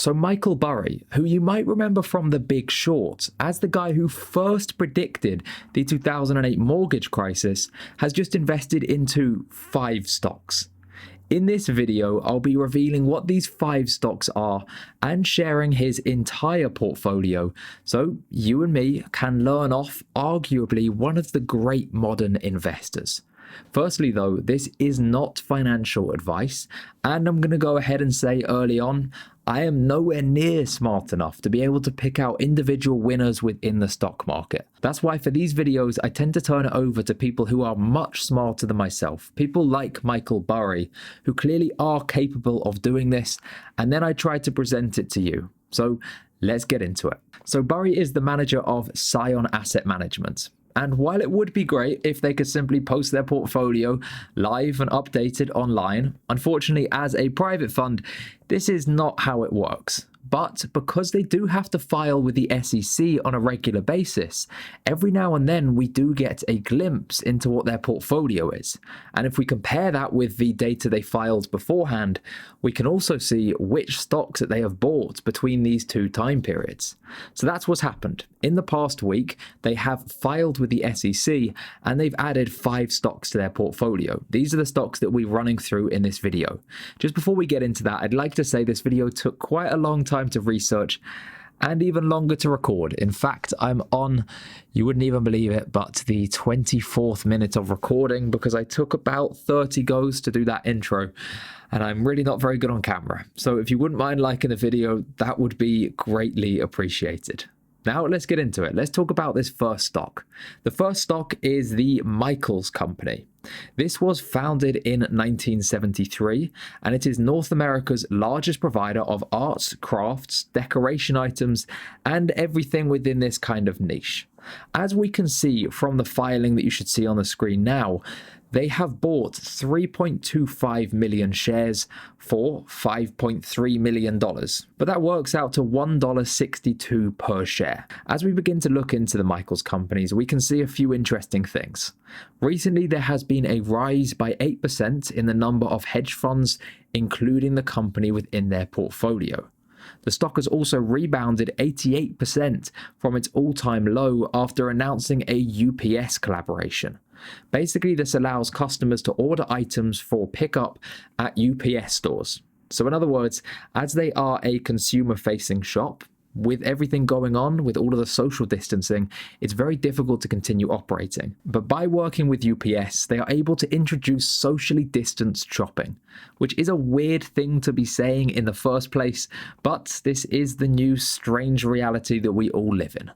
So Michael Burry, who you might remember from The Big Short as the guy who first predicted the 2008 mortgage crisis, has just invested into 5 stocks. In this video, I'll be revealing what these 5 stocks are and sharing his entire portfolio so you and me can learn off arguably one of the great modern investors. Firstly though, this is not financial advice, and I'm going to go ahead and say early on, I am nowhere near smart enough to be able to pick out individual winners within the stock market. That's why for these videos, I tend to turn it over to people who are much smarter than myself. People like Michael Burry, who clearly are capable of doing this, and then I try to present it to you. So let's get into it. So Burry is the manager of Scion Asset Management. And while it would be great if they could simply post their portfolio live and updated online, unfortunately, as a private fund, this is not how it works. But because they do have to file with the SEC on a regular basis, every now and then we do get a glimpse into what their portfolio is. And if we compare that with the data they filed beforehand, we can also see which stocks that they have bought between these 2 time periods. So that's what's happened. In the past week, they have filed with the SEC and they've added 5 stocks to their portfolio. These are the stocks that we're running through in this video. Just before we get into that, I'd like to say this video took quite a long time to research and even longer to record. In fact, I'm on, you wouldn't even believe it, but the 24th minute of recording because I took about 30 goes to do that intro. And I'm really not very good on camera. So if you wouldn't mind liking the video, that would be greatly appreciated. Now let's get into it. Let's talk about this first stock. The first stock is the Michaels Company. This was founded in 1973, and it is North America's largest provider of arts, crafts, decoration items, and everything within this kind of niche. As we can see from the filing that you should see on the screen now, they have bought 3.25 million shares for $5.3 million, but that works out to $1.62 per share. As we begin to look into the Michaels companies, we can see a few interesting things. Recently, there has been a rise by 8% in the number of hedge funds, including the company within their portfolio. The stock has also rebounded 88% from its all-time low after announcing a UPS collaboration. Basically, this allows customers to order items for pickup at UPS stores. So in other words, as they are a consumer-facing shop, with everything going on, with all of the social distancing, it's very difficult to continue operating. But by working with UPS, they are able to introduce socially distanced shopping, which is a weird thing to be saying in the first place, but this is the new strange reality that we all live in.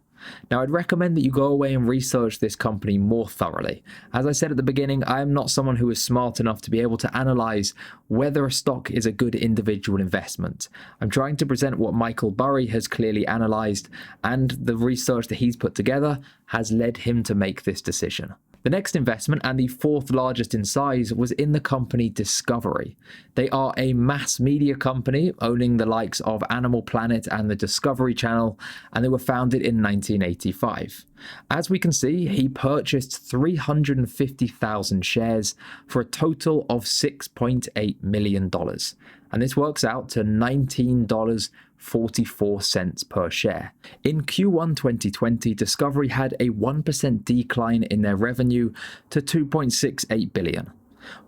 Now, I'd recommend that you go away and research this company more thoroughly. As I said at the beginning, I am not someone who is smart enough to be able to analyze whether a stock is a good individual investment. I'm trying to present what Michael Burry has clearly analyzed, and the research that he's put together has led him to make this decision. The next investment, and the 4th largest in size, was in the company Discovery. They are a mass media company owning the likes of Animal Planet and the Discovery Channel, and they were founded in 1985. As we can see, he purchased 350,000 shares for a total of $6.8 million. And this works out to $19.44 per share. In Q1 2020, Discovery had a 1% decline in their revenue to $2.68 billion.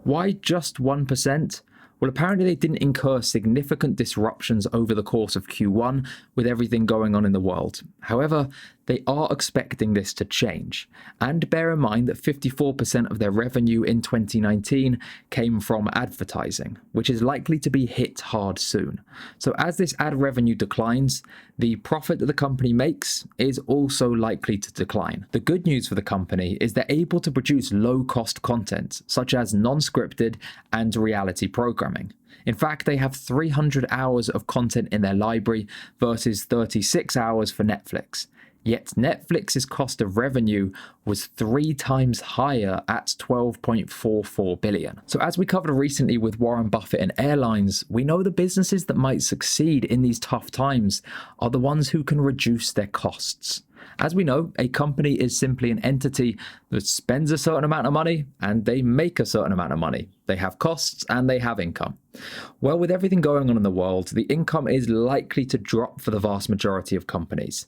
Why just 1%? Well, apparently they didn't incur significant disruptions over the course of Q1 with everything going on in the world. However, they are expecting this to change. And bear in mind that 54% of their revenue in 2019 came from advertising, which is likely to be hit hard soon. So as this ad revenue declines, the profit that the company makes is also likely to decline. The good news for the company is they're able to produce low-cost content, such as non-scripted and reality programming. In fact, they have 300 hours of content in their library versus 36 hours for Netflix. Yet Netflix's cost of revenue was 3 times higher at $12.44 billion. So as we covered recently with Warren Buffett and airlines, we know the businesses that might succeed in these tough times are the ones who can reduce their costs. As we know, a company is simply an entity that spends a certain amount of money and they make a certain amount of money. They have costs and they have income. Well, with everything going on in the world, the income is likely to drop for the vast majority of companies.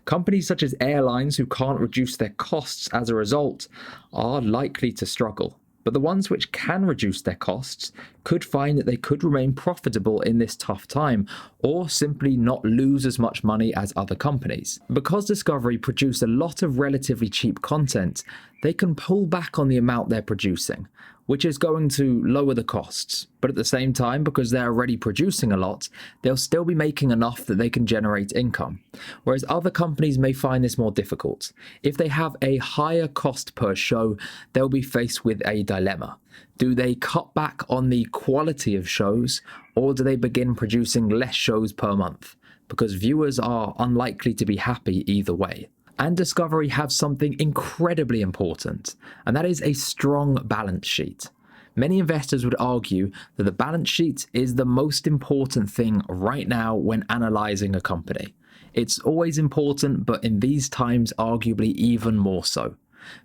Companies such as airlines who can't reduce their costs as a result are likely to struggle. But the ones which can reduce their costs could find that they could remain profitable in this tough time, or simply not lose as much money as other companies. Because Discovery produce a lot of relatively cheap content, they can pull back on the amount they're producing, which is going to lower the costs. But at the same time, because they're already producing a lot, they'll still be making enough that they can generate income. Whereas other companies may find this more difficult. If they have a higher cost per show, they'll be faced with a dilemma. Do they cut back on the quality of shows, or do they begin producing less shows per month? Because viewers are unlikely to be happy either way. And Discovery have something incredibly important, and that is a strong balance sheet. Many investors would argue that the balance sheet is the most important thing right now when analyzing a company. It's always important, but in these times, arguably even more so.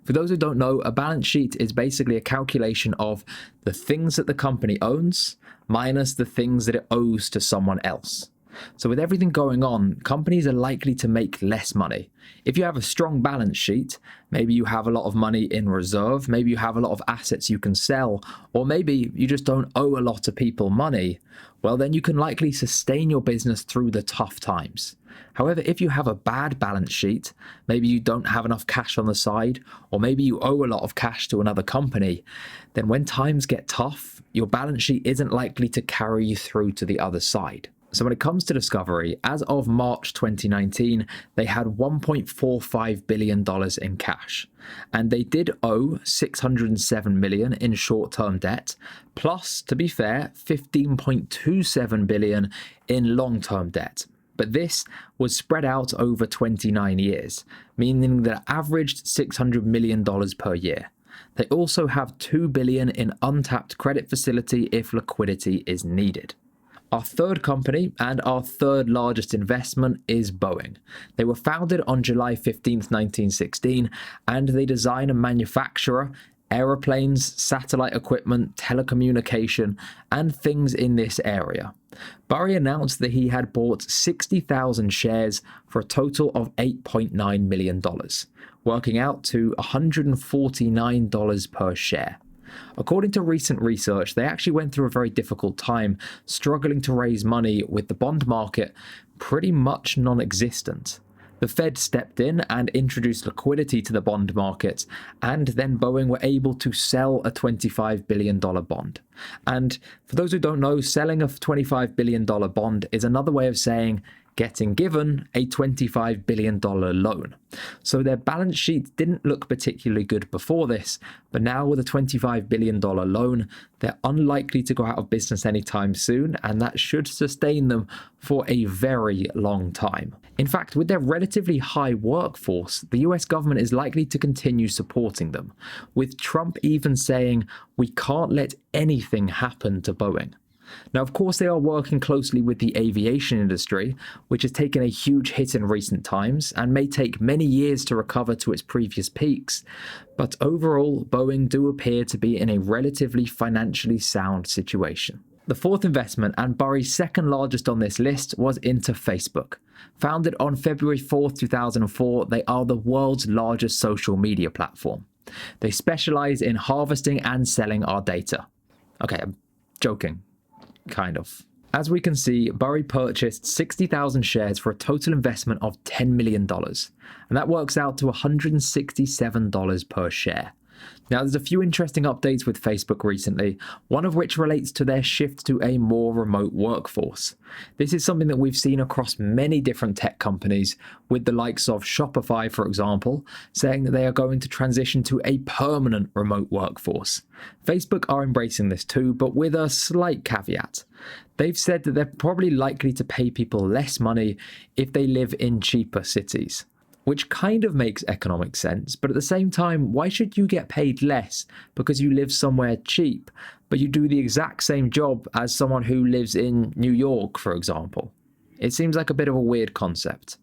For those who don't know, a balance sheet is basically a calculation of the things that the company owns minus the things that it owes to someone else. So with everything going on, companies are likely to make less money. If you have a strong balance sheet, maybe you have a lot of money in reserve, maybe you have a lot of assets you can sell, or maybe you just don't owe a lot of people money, well then you can likely sustain your business through the tough times. However, if you have a bad balance sheet, maybe you don't have enough cash on the side, or maybe you owe a lot of cash to another company, then when times get tough, your balance sheet isn't likely to carry you through to the other side. So when it comes to Discovery, as of March 2019, they had $1.45 billion in cash, and they did owe $607 million in short-term debt, plus, to be fair, $15.27 billion in long-term debt. But this was spread out over 29 years, meaning that it averaged $600 million per year. They also have $2 billion in untapped credit facility if liquidity is needed. Our third company and our third largest investment is Boeing. They were founded on July 15, 1916, and they design and manufacture aeroplanes, satellite equipment, telecommunication, and things in this area. Burry announced that he had bought 60,000 shares for a total of $8.9 million, working out to $149 per share. According to recent research, they actually went through a very difficult time, struggling to raise money with the bond market pretty much non-existent. The Fed stepped in and introduced liquidity to the bond market, and then Boeing were able to sell a $25 billion bond. And for those who don't know, selling a $25 billion bond is another way of saying getting given a $25 billion loan. So their balance sheet didn't look particularly good before this, but now with a $25 billion loan, they're unlikely to go out of business anytime soon, and that should sustain them for a very long time. In fact, with their relatively high workforce, the US government is likely to continue supporting them, with Trump even saying, "We can't let anything happen to Boeing." Now, of course, they are working closely with the aviation industry, which has taken a huge hit in recent times and may take many years to recover to its previous peaks. But overall, Boeing do appear to be in a relatively financially sound situation. The fourth investment, and Burry's second largest on this list, was into Facebook. Founded on February 4, 2004, they are the world's largest social media platform. They specialize in harvesting and selling our data. Okay, I'm joking. Kind of. As we can see, Burry purchased 60,000 shares for a total investment of $10 million, and that works out to $167 per share. Now, there's a few interesting updates with Facebook recently, one of which relates to their shift to a more remote workforce. This is something that we've seen across many different tech companies, with the likes of Shopify, for example, saying that they are going to transition to a permanent remote workforce. Facebook are embracing this too, but with a slight caveat. They've said that they're probably likely to pay people less money if they live in cheaper cities, which kind of makes economic sense, but at the same time, why should you get paid less because you live somewhere cheap, but you do the exact same job as someone who lives in New York, for example? It seems like a bit of a weird concept.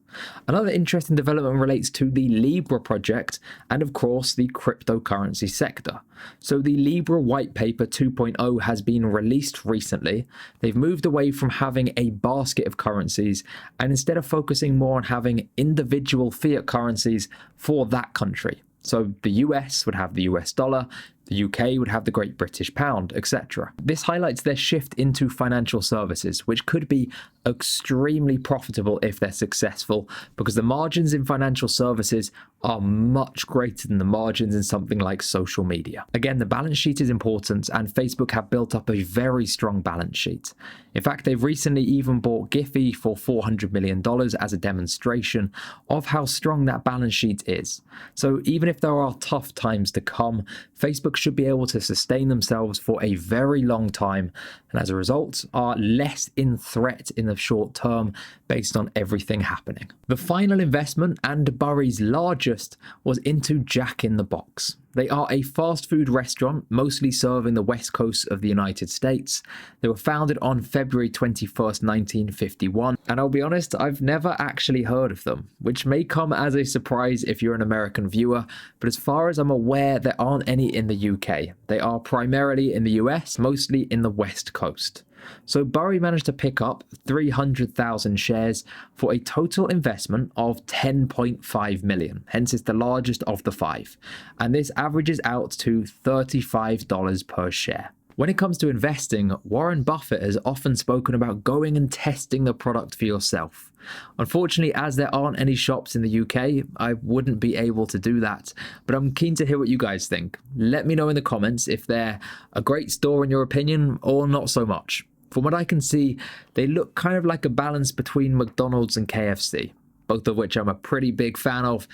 Another interesting development relates to the Libra project and, of course, the cryptocurrency sector. So the Libra White Paper 2.0 has been released recently. They've moved away from having a basket of currencies and instead of focusing more on having individual fiat currencies for that country. So the US would have the US dollar, the UK would have the Great British Pound, etc. This highlights their shift into financial services, which could be extremely profitable if they're successful, because the margins in financial services are much greater than the margins in something like social media. Again, the balance sheet is important, and Facebook have built up a very strong balance sheet. In fact, they've recently even bought Giphy for $400 million as a demonstration of how strong that balance sheet is. So even if there are tough times to come, Facebook should be able to sustain themselves for a very long time, and as a result are less in threat in the short term based on everything happening. The final investment, and Burry's largest, was into Jack in the Box. They are a fast food restaurant, mostly serving the west coast of the United States. They were founded on February 21st, 1951, and I'll be honest, I've never actually heard of them, which may come as a surprise if you're an American viewer, but as far as I'm aware, there aren't any in the UK. They are primarily in the US, mostly in the west coast. So Burry managed to pick up 300,000 shares for a total investment of $10.5 million, hence it's the largest of the five, and this averages out to $35 per share. When it comes to investing, Warren Buffett has often spoken about going and testing the product for yourself. Unfortunately, as there aren't any shops in the UK, I wouldn't be able to do that, but I'm keen to hear what you guys think. Let me know in the comments if they're a great store in your opinion or not so much. From what I can see, they look kind of like a balance between McDonald's and KFC, both of which I'm a pretty big fan of,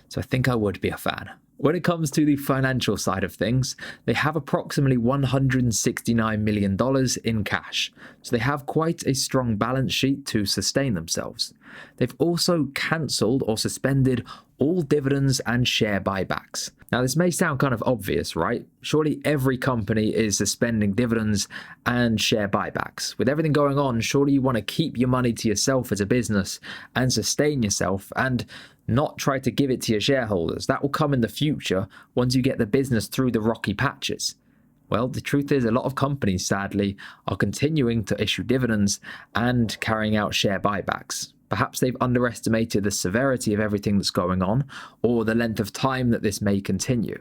so I think I would be a fan. When it comes to the financial side of things, they have approximately $169 million in cash, so they have quite a strong balance sheet to sustain themselves. They've also cancelled or suspended all dividends and share buybacks. Now, this may sound kind of obvious, right? Surely every company is suspending dividends and share buybacks. With everything going on, surely you want to keep your money to yourself as a business and sustain yourself and not try to give it to your shareholders. That will come in the future once you get the business through the rocky patches. Well, the truth is a lot of companies, sadly, are continuing to issue dividends and carrying out share buybacks. Perhaps they've underestimated the severity of everything that's going on, or the length of time that this may continue.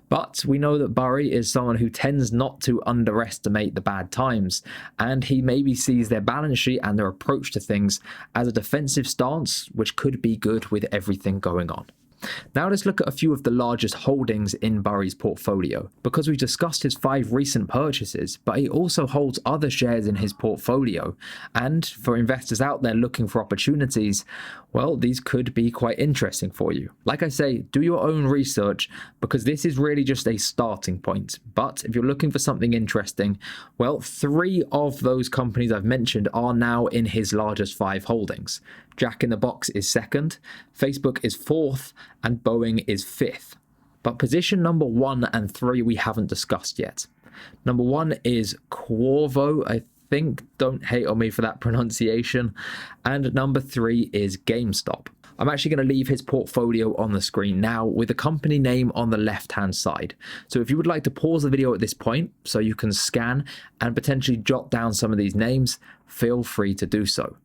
But we know that Burry is someone who tends not to underestimate the bad times, and he maybe sees their balance sheet and their approach to things as a defensive stance, which could be good with everything going on. Now let's look at a few of the largest holdings in Burry's portfolio. Because we've discussed his 5 recent purchases, but he also holds other shares in his portfolio. And for investors out there looking for opportunities, well, these could be quite interesting for you. Like I say, do your own research, because this is really just a starting point. But if you're looking for something interesting, well, 3 of those companies I've mentioned are now in his largest 5 holdings. Jack in the Box is second, Facebook is fourth, and Boeing is fifth. But position number 1 and 3 we haven't discussed yet. Number 1 is Qorvo, I think, don't hate on me for that pronunciation, and number 3 is GameStop. I'm actually going to leave his portfolio on the screen now with the company name on the left-hand side. So if you would like to pause the video at this point so you can scan and potentially jot down some of these names, feel free to do so.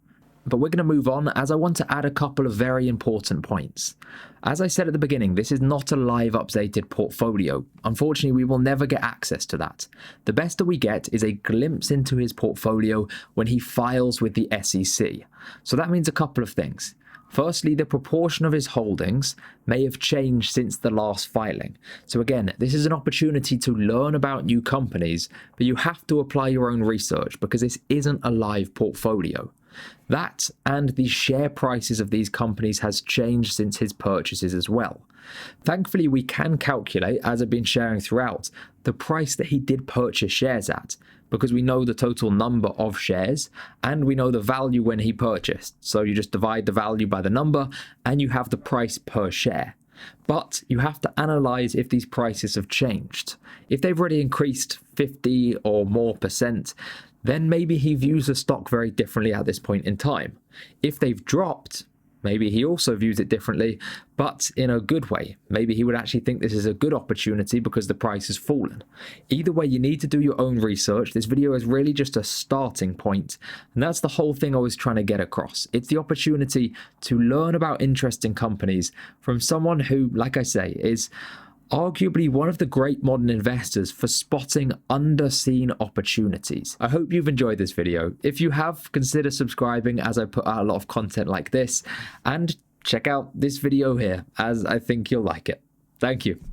But we're going to move on, as I want to add a couple of very important points. As I said at the beginning, this is not a live updated portfolio. Unfortunately, we will never get access to that. The best that we get is a glimpse into his portfolio when he files with the SEC. So that means a couple of things. Firstly, the proportion of his holdings may have changed since the last filing. So again, this is an opportunity to learn about new companies, but you have to apply your own research because this isn't a live portfolio. That and the share prices of these companies has changed since his purchases as well. Thankfully, we can calculate, as I've been sharing throughout, the price that he did purchase shares at, because we know the total number of shares and we know the value when he purchased. So you just divide the value by the number and you have the price per share. But you have to analyze if these prices have changed. If they've already increased 50 or more %, then maybe he views the stock very differently at this point in time. If they've dropped, maybe he also views it differently, but in a good way. Maybe he would actually think this is a good opportunity because the price has fallen. Either way, you need to do your own research. This video is really just a starting point, and that's the whole thing I was trying to get across. It's the opportunity to learn about interesting companies from someone who, like I say, is arguably one of the great modern investors for spotting underseen opportunities. I hope you've enjoyed this video. If you have, consider subscribing as I put out a lot of content like this, and check out this video here as I think you'll like it. Thank you.